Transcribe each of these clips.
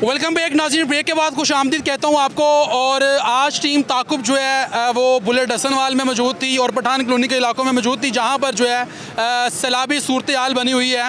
Welcome back नाज़रीन। Break के बाद खुश आमदीद कहता हूँ आपको। और आज टीम ताकुब जो है वो बुलेट हसनवाल में मौजूद थी और पठान कॉलोनी के इलाकों में मौजूद थी, जहाँ पर जो है सैलाबी सूरत हाल बनी हुई है,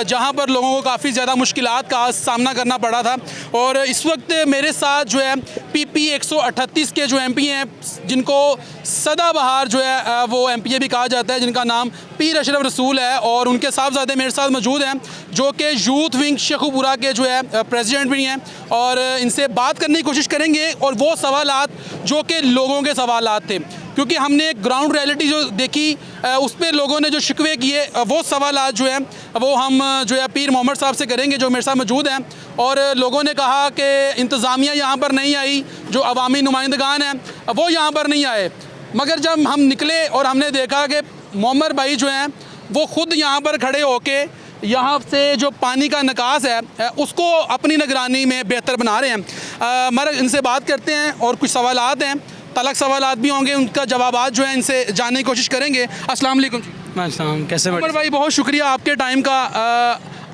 जहाँ पर लोगों को काफ़ी ज़्यादा मुश्किलात का सामना करना पड़ा था। और इस वक्त मेरे साथ जो है PP 138 के जो MP हैं, जिनको सदाबहार जो है वो MPA भी कहा जाता है, जिनका नाम पीर अशरफ रसूल है, और उनके साहबजादे मेरे साथ मौजूद हैं जो कि यूथ विंग शेखुपुरा के जो है प्रेसिडेंट भी हैं। और इनसे बात करने की कोशिश करेंगे और वो सवालात जो कि लोगों के सवालात थे, क्योंकि हमने ग्राउंड रियलिटी जो देखी उस पर लोगों ने जो शिकवे किए, वो सवालात जो है वो हम जो है पीर मोहम्मद साहब से करेंगे जो मेरे साथ मौजूद हैं। और लोगों ने कहा कि इंतज़ामिया यहाँ पर नहीं आई, जो अवामी नुमाइंदगान हैं वो यहाँ पर नहीं आए, मगर जब हम निकले और हमने देखा कि मोहम्मद भाई जो हैं वो ख़ुद यहाँ पर खड़े होके यहाँ से जो पानी का निकास है उसको अपनी निगरानी में बेहतर बना रहे हैं। मगर इनसे बात करते हैं और कुछ सवालात हैं, तलक सवालात भी होंगे, उनका जवाबात जो है इनसे जानने की कोशिश करेंगे। अस्सलाम वालेकुम जी। अस्सलाम, कैसे मोहम्मद भाई, बहुत शुक्रिया आपके टाइम का।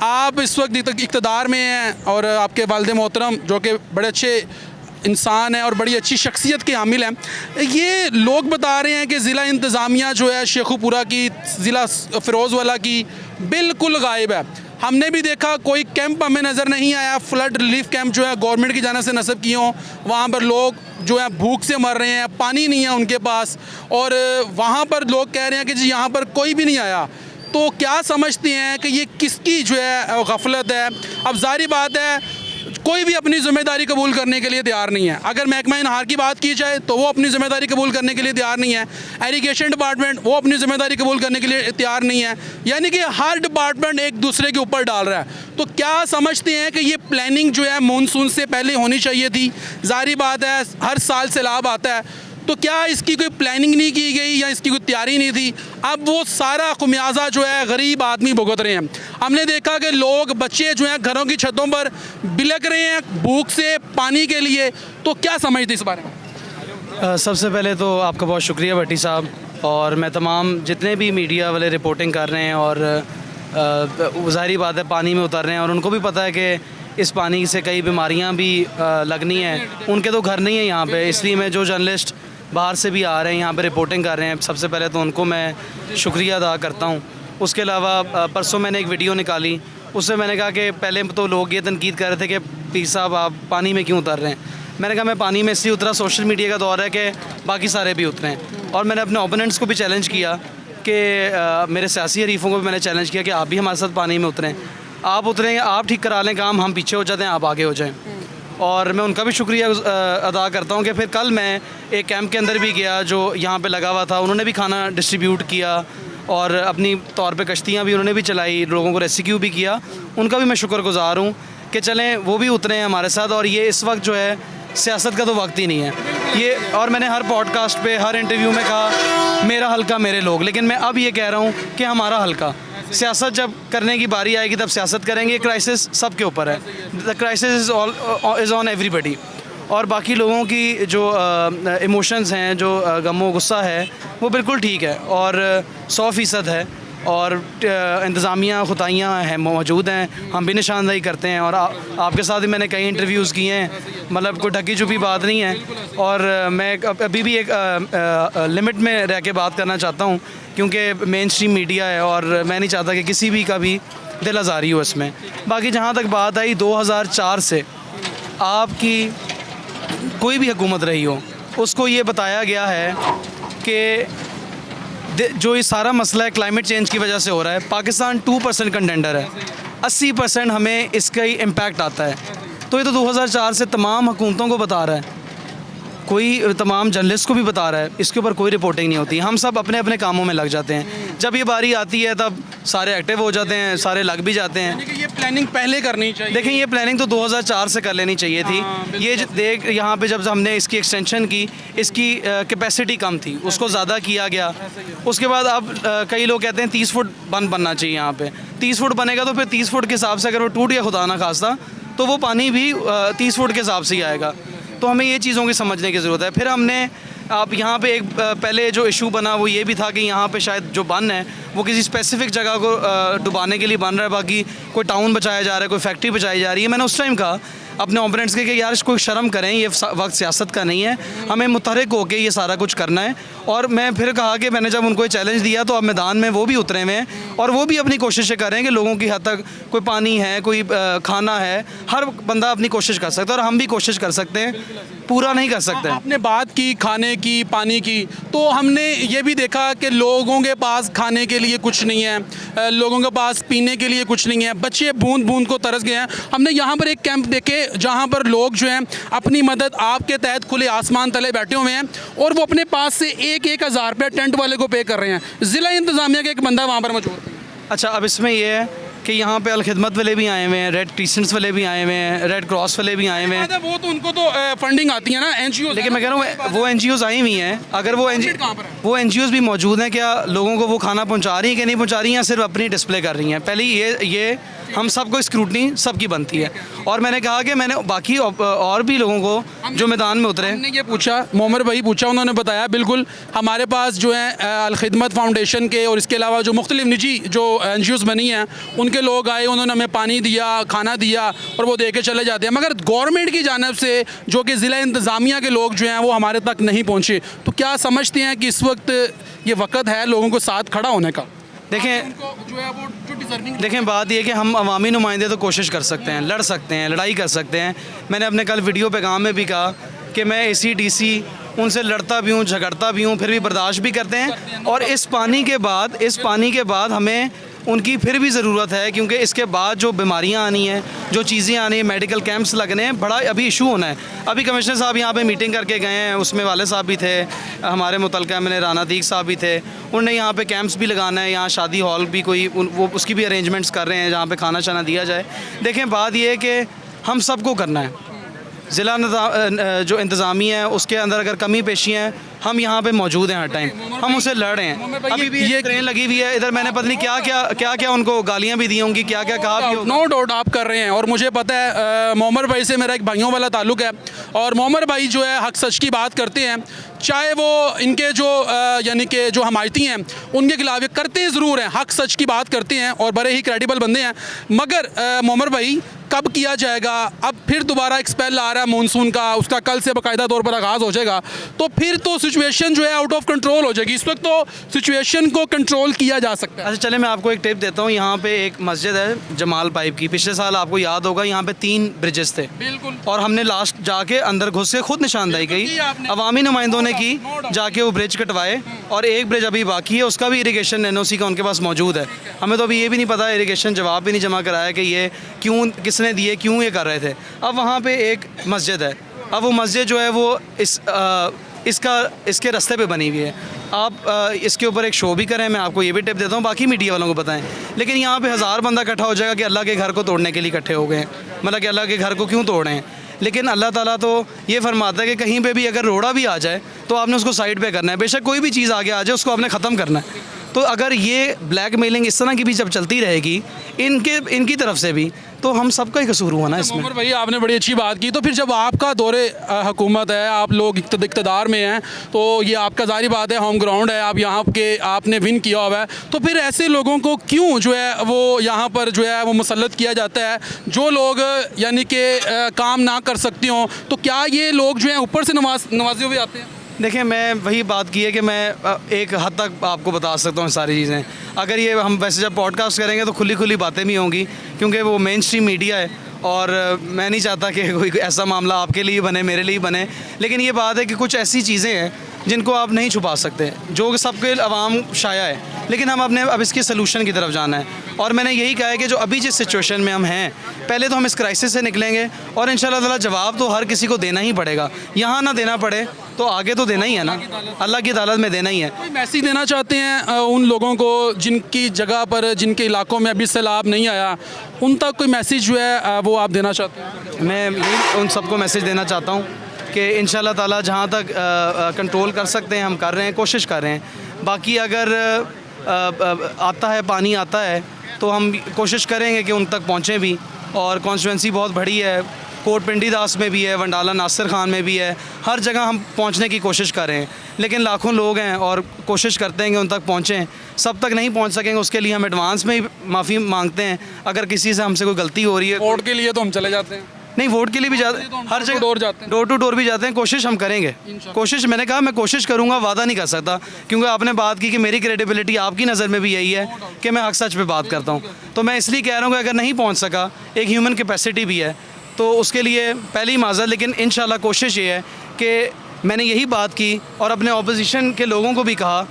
आप इस वक्त इक़्तिदार में हैं और आपके वालिद मोहतरम जो कि बड़े अच्छे इंसान है और बड़ी अच्छी शख्सियत के हामिल हैं। ये लोग बता रहे हैं कि ज़िला इंतज़ामिया जो है शेखुपुरा की, ज़िला फ़िरोज़वाला की बिल्कुल गायब है। हमने भी देखा कोई कैंप हमें नज़र नहीं आया। फ्लड रिलीफ कैंप जो है गवर्नमेंट की जानिब से नस्ब किए हों, वहाँ पर लोग जो है भूख से मर रहे हैं, पानी नहीं है उनके पास, और वहाँ पर लोग कह रहे हैं कि जी यहाँ पर कोई भी नहीं आया। तो क्या समझते हैं कि ये किसकी जो है गफलत है? अब जाहिर बात है कोई भी अपनी ज़िम्मेदारी कबूल करने के लिए तैयार नहीं है। अगर महकमा इनहार की बात की जाए तो वो अपनी ज़िम्मेदारी कबूल करने के लिए तैयार नहीं है। इरिगेशन डिपार्टमेंट वो अपनी ज़िम्मेदारी कबूल करने के लिए तैयार नहीं है। यानी कि हर डिपार्टमेंट एक दूसरे के ऊपर डाल रहा है। तो क्या समझते हैं कि ये प्लानिंग जो है मानसून से पहले होनी चाहिए थी? ज़ाहिर बात है हर साल सैलाब आता है, तो क्या इसकी कोई प्लानिंग नहीं की गई या इसकी कोई तैयारी नहीं थी? अब वो सारा खुमियाजा जो है गरीब आदमी भुगत रहे हैं। हमने देखा कि लोग, बच्चे जो हैं घरों की छतों पर बिलक रहे हैं भूख से, पानी के लिए। तो क्या समझते इस बारे में? सबसे पहले तो आपका बहुत शुक्रिया भट्टी साहब, और मैं तमाम जितने भी मीडिया वाले रिपोर्टिंग कर रहे हैं और ज़ाहिर बात है पानी में उतर रहे हैं, और उनको भी पता है कि इस पानी से कई बीमारियां भी लगनी हैं। उनके तो घर नहीं है यहाँ पे, इसलिए मैं जो जर्नलिस्ट बाहर से भी आ रहे हैं यहाँ पे रिपोर्टिंग कर रहे हैं, सबसे पहले तो उनको मैं शुक्रिया अदा करता हूँ। उसके अलावा परसों मैंने एक वीडियो निकाली, उससे मैंने कहा कि पहले तो लोग ये तनकीद कर रहे थे कि पीर साहब आप पानी में क्यों उतर रहे हैं। मैंने कहा मैं पानी में इसलिए उतरा, सोशल मीडिया का दौर है कि बाकी सारे भी उतरे हैं। और मैंने अपने ओपोनेंट्स को भी चैलेंज किया कि मेरे सियासी हरीफों को भी मैंने चैलेंज किया कि आप भी हमारे साथ पानी में उतरें। आप उतरेंगे, आप ठीक करा लें काम, हम पीछे हो जाते हैं, आप आगे हो जाएँ। और मैं उनका भी शुक्रिया अदा करता हूँ कि फिर कल मैं एक कैंप के अंदर भी गया जो यहाँ पे लगा हुआ था, उन्होंने भी खाना डिस्ट्रीब्यूट किया और अपनी तौर पे कश्तियाँ भी उन्होंने भी चलाई, लोगों को रेस्क्यू भी किया। उनका भी मैं शुक्रगुज़ार हूँ कि चलें वो भी उतरे हैं हमारे साथ। और ये इस वक्त जो है सियासत का तो वक्त ही नहीं है ये, और मैंने हर पॉडकास्ट पे, हर इंटरव्यू में कहा मेरा हल्का मेरे लोग, लेकिन मैं अब ये कह रहा हूँ कि हमारा हल्का। सियासत जब करने की बारी आएगी तब सियासत करेंगे। क्राइसिस सब के ऊपर है, the crisis is on everybody. और बाकी लोगों की जो इमोशंस हैं, जो गमो गुस्सा है, वो बिल्कुल ठीक है और 100% है। और इंतज़ामिया खुताइयाँ हैं, मौजूद हैं, हम भी निशानदेही करते हैं। और आपके साथ भी मैंने कई इंटरव्यूज़ किए हैं, मतलब कोई ढकी छुपी बात नहीं है। और मैं अभी भी एक लिमिट में रह के बात करना चाहता हूँ, क्योंकि मेन स्ट्रीम मीडिया है और मैं नहीं चाहता कि किसी भी का भी दिल आज़ारी हो इसमें। बाकी जहाँ तक बात आई 2004 से आपकी कोई भी हुकूमत रही हो, उसको ये बताया गया है कि जो ये सारा मसला है क्लाइमेट चेंज की वजह से हो रहा है। पाकिस्तान 2% कंटेंडर है, 80% हमें इसका ही इम्पैक्ट आता है। तो ये तो 2004 से तमाम हुकूमतों को बता रहा है, कोई तमाम जर्नलिस्ट को भी बता रहा है, इसके ऊपर कोई रिपोर्टिंग नहीं होती। हम सब अपने अपने कामों में लग जाते हैं। जब ये बारी आती है तब सारे एक्टिव हो जाते हैं, सारे लग भी जाते हैं। ये प्लानिंग पहले करनी चाहिए। देखें, ये प्लानिंग तो 2004 से कर लेनी चाहिए थी। ये देख यहाँ पे जब हमने इसकी एक्सटेंशन की, इसकी कैपेसिटी कम थी, उसको ज़्यादा किया गया। उसके बाद अब कई लोग कहते हैं 30 फुट बंद बनना चाहिए यहाँ पे। 30 फुट बनेगा तो फिर 30 फुट के हिसाब से अगर वो टूट गया खुदा ना खास्ता, तो वो पानी भी 30 फुट के हिसाब से ही आएगा। तो हमें ये चीज़ों की समझने की ज़रूरत है। फिर हमने आप यहाँ पे एक पहले जो इशू बना वो ये भी था कि यहाँ पे शायद जो बन है वो किसी स्पेसिफिक जगह को डुबाने के लिए बन रहा है, बाकी कोई टाउन बचाया जा रहा है, कोई फैक्ट्री बचाई जा रही है। मैंने उस टाइम कहा अपने ओपोनेंट्स के कि यार कोई शर्म करें, ये वक्त सियासत का नहीं है, हमें मुतहरिक होकर ये सारा कुछ करना है। और मैं फिर कहा कि मैंने जब उनको चैलेंज दिया तो अब मैदान में वो भी उतरे हुए हैं और वो भी अपनी कोशिशें कर रहे हैं कि लोगों की हद तक कोई पानी है, कोई खाना है, हर बंदा अपनी कोशिश कर सकता है और हम भी कोशिश कर सकते हैं, पूरा नहीं कर सकते। आपने बात की खाने की, पानी की, तो हमने ये भी देखा कि लोगों के पास खाने के लिए कुछ नहीं है, लोगों के पास पीने के लिए कुछ नहीं है, बच्चे बूंद बूंद को तरस गए हैं। हमने यहाँ पर एक कैंप देखे जहाँ पर लोग जो हैं अपनी मदद आपके तहत खुले आसमान तले बैठे हुए हैं और वो अपने पास से 1,000 रुपये टेंट वाले को पे कर रहे हैं। ज़िला इंतज़ामिया का एक बंदा वहाँ पर मौजूद है। अच्छा, अब इसमें ये है कि यहाँ पे अलखिदमत वाले भी आए हुए हैं, रेड क्रिसेंट्स वाले भी आए हुए हैं, रेड क्रॉस वाले भी आए हुए हैं। वो तो उनको तो फंडिंग आती है ना, एनजीओ। लेकिन मैं कह रहा हूँ वो एनजीओज़ आई हुई हैं, अगर वो एनजीओज़ भी मौजूद हैं, क्या लोगों को वो खाना पहुँचा रही हैं कि नहीं पहुँचा रही हैं, या सिर्फ अपनी डिस्प्ले कर रही हैं? पहले ये हम सबको स्क्रूटनी सबकी बनती है। और मैंने कहा कि मैंने बाकी और भी लोगों को जो मैदान में उतरे, हमने ये पूछा, मोमर भाई पूछा, उन्होंने बताया बिल्कुल हमारे पास जो है अलखिदमत फाउंडेशन के और इसके अलावा जो मुख्तलिफ निजी जो एनजीओज़ बनी हैं उनके लोग आए, उन्होंने हमें पानी दिया, खाना दिया और वो दे के चले जाते हैं। मगर गवर्नमेंट की जानिब से जो कि ज़िला इंतज़ामिया के लोग जो हैं वो हमारे तक नहीं पहुँचे। तो क्या समझते हैं कि इस वक्त ये वक्त है लोगों को साथ खड़ा होने का? देखें बात ये कि हम अवामी नुमाइंदे तो कोशिश कर सकते हैं, लड़ सकते हैं, लड़ाई कर सकते हैं। मैंने अपने कल वीडियो पैगाम में भी कहा कि मैं ACDC उनसे लड़ता भी हूँ, झगड़ता भी हूँ, फिर भी बर्दाश्त भी करते हैं। और इस पानी के बाद हमें उनकी फिर भी ज़रूरत है, क्योंकि इसके बाद जो बीमारियां आनी हैं, जो चीज़ें आनी हैं, मेडिकल कैंप्स लगने हैं, बड़ा अभी इशू होना है। अभी कमिश्नर साहब यहाँ पे मीटिंग करके गए हैं, उसमें वाले साहब भी थे, हमारे मुतलका एमएलए राना अतीक साहब भी थे। उन्होंने यहाँ पे कैंप्स भी लगाना है, यहाँ शादी हॉल भी कोई वो उसकी भी अरेंजमेंट्स कर रहे हैं जहाँ पर खाना शाना दिया जाए। देखें बात ये है कि हम सबको करना है। ज़िला जो इंतज़ामिया है उसके अंदर अगर कमी पेशी है, हम यहाँ पे मौजूद हैं हर टाइम, हम उसे लड़ रहे हैं। अभी भी ये ट्रेन लगी हुई है इधर, मैंने पता नहीं क्या उनको गालियाँ भी दी होंगी, क्या कहा भी होगा। नो डाउट आप कर रहे हैं और मुझे पता है मोमर भाई से मेरा एक भाइयों वाला ताल्लुक़ है और मोमर भाई जो है हक सच की बात करते हैं, चाहे वो इनके जो यानी कि जो हमायती हैं उनके खिलाफ ये करते ज़रूर हैं, हक सच की बात करते हैं और बड़े ही क्रेडिबल बंदे हैं। मगर मोमर भाई कब किया जाएगा? अब फिर दोबारा एक स्पेल आ रहा है मानसून का, उसका कल से बाकायदा तौर पर आगाज़ हो जाएगा, तो फिर तो सिचुएशन जो है आउट ऑफ कंट्रोल हो जाएगी। इस वक्त तो सिचुएशन को कंट्रोल किया जा सकता है। अच्छा चले मैं आपको एक टिप देता हूँ। यहाँ पे एक मस्जिद है जमाल पाइप की, पिछले साल आपको याद होगा यहाँ पे 3 ब्रिजेस थे, बिल्कुल, और हमने लास्ट जाके अंदर घुस के खुद निशानदाही की, अवामी नुमाइंदों ने की, जाके वो ब्रिज कटवाए और एक ब्रिज अभी बाकी है, उसका भी इरिगेशन NOC का उनके पास मौजूद है। हमें तो अभी ये भी नहीं पता, इरिगेशन जवाब भी नहीं जमा कराया कि ये क्यों, किसने दिए, क्यों ये कर रहे थे। अब वहाँ पे एक मस्जिद है, अब वो मस्जिद जो है वो इसके रास्ते पे बनी हुई है। आप इसके ऊपर एक शो भी करें, मैं आपको ये भी टिप देता हूँ, बाकी मीडिया वालों को बताएं। लेकिन यहाँ पे 1000 बंदा इकट्ठा हो जाएगा कि अल्लाह के घर को तोड़ने के लिए इकट्ठे हो गए हैं, मतलब कि अल्लाह के घर को क्यों तोड़े हैं। लेकिन अल्लाह ताला तो ये फरमाता है कि कहीं पे भी अगर रोड़ा भी आ जाए तो आपने उसको साइड पे करना है, बेशक कोई भी चीज़ आगे आ जाए उसको आपने ख़त्म करना है। तो अगर ये ब्लैक मेलिंग इस तरह की भी जब चलती रहेगी इनकी तरफ से भी, तो हम सबका ही कसूर हुआ ना इसमें। मोमर भाई आपने बड़ी अच्छी बात की। तो फिर जब आपका दौरे हुकूमत है, आप लोग इक़्तिदार में हैं, तो ये आपका ज़ाहिर बात है होम ग्राउंड है, आप यहाँ के आपने विन किया हुआ है, तो फिर ऐसे लोगों को क्यों जो है वो यहाँ पर जो है वो मुसल्लत किया जाता है, जो लोग यानी कि काम ना कर सकती हों? तो क्या ये लोग जो हैं ऊपर से नवाजे हुए आते हैं? देखिए मैं वही बात की है कि मैं एक हद तक आपको बता सकता हूँ सारी चीज़ें। अगर ये हम वैसे जब पॉडकास्ट करेंगे तो खुली बातें भी होंगी, क्योंकि वो मेन स्ट्रीम मीडिया है और मैं नहीं चाहता कि कोई ऐसा मामला आपके लिए बने, मेरे लिए बने। लेकिन ये बात है कि कुछ ऐसी चीज़ें हैं जिनको आप नहीं छुपा सकते, जो सबके अवाम शाया है, लेकिन हम अब इसके सलूशन की तरफ जाना है। और मैंने यही कहा है कि जो अभी जिस सिचुएशन में हम हैं, पहले तो हम इस क्राइसिस से निकलेंगे और इंशाल्लाह ताला जवाब तो हर किसी को देना ही पड़ेगा। यहाँ ना देना पड़े तो आगे तो देना ही है ना, अल्लाह की अदालत में देना ही है। कोई मैसेज देना चाहते हैं उन लोगों को जिनकी जगह पर, जिनके इलाकों में अभी सैलाब नहीं आया, उन तक कोई मैसेज जो है वो आप देना चाहते हैं? मैं यही उन सबको मैसेज देना चाहता हूँ कि इंशाल्लाह ताला जहाँ तक कंट्रोल कर सकते हैं हम कर रहे हैं, कोशिश कर रहे हैं। बाकी अगर आता है, पानी आता है, तो हम कोशिश करेंगे कि उन तक पहुँचें भी। और कॉन्स्टिट्यूंसी बहुत बड़ी है, कोट पिंडी दास में भी है, वंडाला नासिर खान में भी है, हर जगह हम पहुंचने की कोशिश कर रहे हैं। लेकिन लाखों लोग हैं और कोशिश करते हैं कि उन तक पहुंचें। सब तक नहीं पहुंच सकेंगे, उसके लिए हम एडवांस में ही माफ़ी मांगते हैं अगर किसी से हमसे कोई गलती हो रही है। कोर्ट के लिए तो हम चले जाते हैं। नहीं, वोट के लिए भी जाते तो हम हर door to जगह door जाते हैं। डोर टू डोर भी जाते हैं। कोशिश हम करेंगे, कोशिश मैंने कहा मैं कोशिश करूंगा, वादा नहीं कर सकता, क्योंकि आपने बात की कि मेरी क्रेडिबिलिटी आपकी नज़र में भी यही है कि मैं हक सच पे बात करता हूँ। तो मैं इसलिए कह रहा हूँ कि अगर नहीं पहुँच सका, एक ह्यूमन कैपेसिटी भी है, तो उसके लिए पहली माज़रत, लेकिन इंशाल्लाह कोशिश ये है कि मैंने यही बात की और अपने ऑपोजिशन के लोगों को भी कहा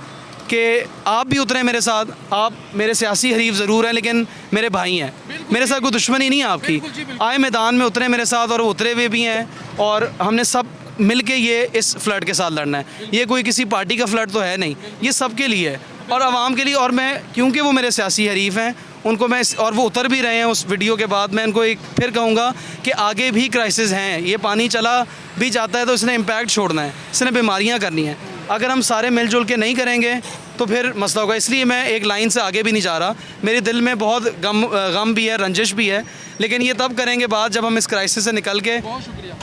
कि आप भी उतरे मेरे साथ। आप मेरे सियासी हरीफ ज़रूर हैं, लेकिन मेरे भाई हैं, मेरे साथ कोई दुश्मनी नहीं है आपकी। आए मैदान में उतरे मेरे साथ, और वो उतरे हुए भी हैं, और हमने सब मिल के ये इस फ्लड के साथ लड़ना है। ये कोई किसी पार्टी का फ्लड तो है नहीं, ये सब के लिए है और आवाम के लिए। और मैं, क्योंकि वो मेरे सियासी हरीफ हैं, उनको मैं और वो उतर भी रहे हैं उस वीडियो के बाद, मैं इनको एक फिर कहूँगा कि आगे भी क्राइसिस हैं। ये पानी चला भी जाता है तो इसने इम्पैक्ट छोड़ना है, इसने बीमारियाँ करनी हैं। अगर हम सारे मिलजुल के नहीं करेंगे तो फिर मसला होगा। इसलिए मैं एक लाइन से आगे भी नहीं जा रहा। मेरे दिल में बहुत गम भी है, रंजिश भी है, लेकिन ये तब करेंगे बात जब हम इस क्राइसिस से निकल के।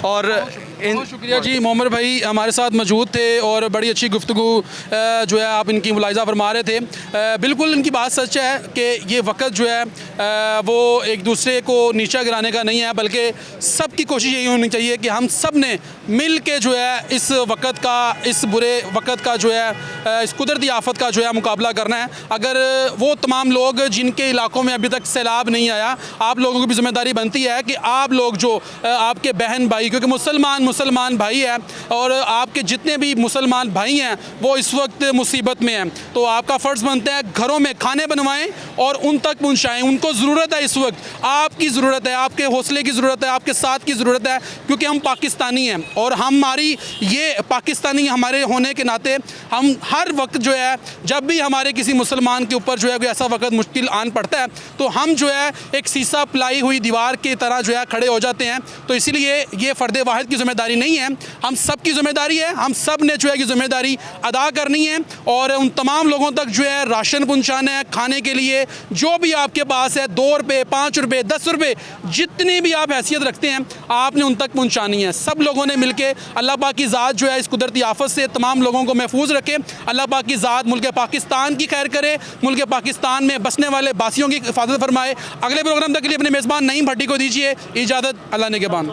और बहुत शुक्रिया जी, मोमर भाई हमारे साथ मौजूद थे और बड़ी अच्छी गुफ्तगू जो है आप इनकी मुलाहिज़ा फरमा रहे थे। बिल्कुल इनकी बात सच है कि ये वक्त जो है वो एक दूसरे को नीचा गिराने का नहीं है, बल्कि सब की कोशिश यही होनी चाहिए कि हम सब ने मिल के जो है इस वक्त का, इस बुरे वक्त का जो है, इस कुदरती आफत का जो है मुकाबला करना है। अगर वो तमाम लोग जिनके इलाकों में अभी तक सैलाब नहीं आया, आप लोगों की भी जिम्मेदारी बनती है कि आप लोग जो आपके बहन भाई, क्योंकि मुसलमान भाई है और आपके जितने भी मुसलमान भाई हैं वो इस वक्त मुसीबत में हैं, तो आपका फ़र्ज़ बनता है घरों में खाने बनवाएं और उन तक पहुंचाएं। उनको ज़रूरत है, इस वक्त आपकी ज़रूरत है, आपके हौसले की ज़रूरत है, आपके साथ की ज़रूरत है, क्योंकि हम पाकिस्तानी हैं और हमारी ये पाकिस्तानी हमारे होने के नाते हम हर वक्त जो है, जब भी हमारे किसी मुसलमान के ऊपर जो है कोई ऐसा वक्त मुश्किल आन पड़ता है, तो हम जो है एक सीसा पिलाई हुई दीवार की तरह जो है खड़े हो जाते हैं। तो इसीलिए ये फ़र्द वाहिद की ज़िम्मेदारी नहीं है, हम सब की ज़िम्मेदारी है। हम सब ने जो है कि ज़िम्मेदारी अदा करनी है और उन तमाम लोगों तक जो है राशन पहुँचाना है, खाने के लिए जो भी आपके पास है, 2 रुपये, 5 रुपये, 10 रुपये, जितनी भी आप हैसियत रखते हैं आपने उन तक पहुँचानी है। सब लोगों ने मिल के अल्लाह पाक की ज़ात जो है इस कुदरती आफत से तमाम लोगों को महफूज रखे। अल्लाह पाक की ज़ात मुल्क पाकिस्तान की खैर करे, मुल्क पाकिस्तान में बसने वाले बासियों की हिफाजत फरमाए। अगले प्रोग्राम तक के लिए अपने मेज़बान नईम भट्टी को दीजिए इजाज़त। अल्लाह ने के बान।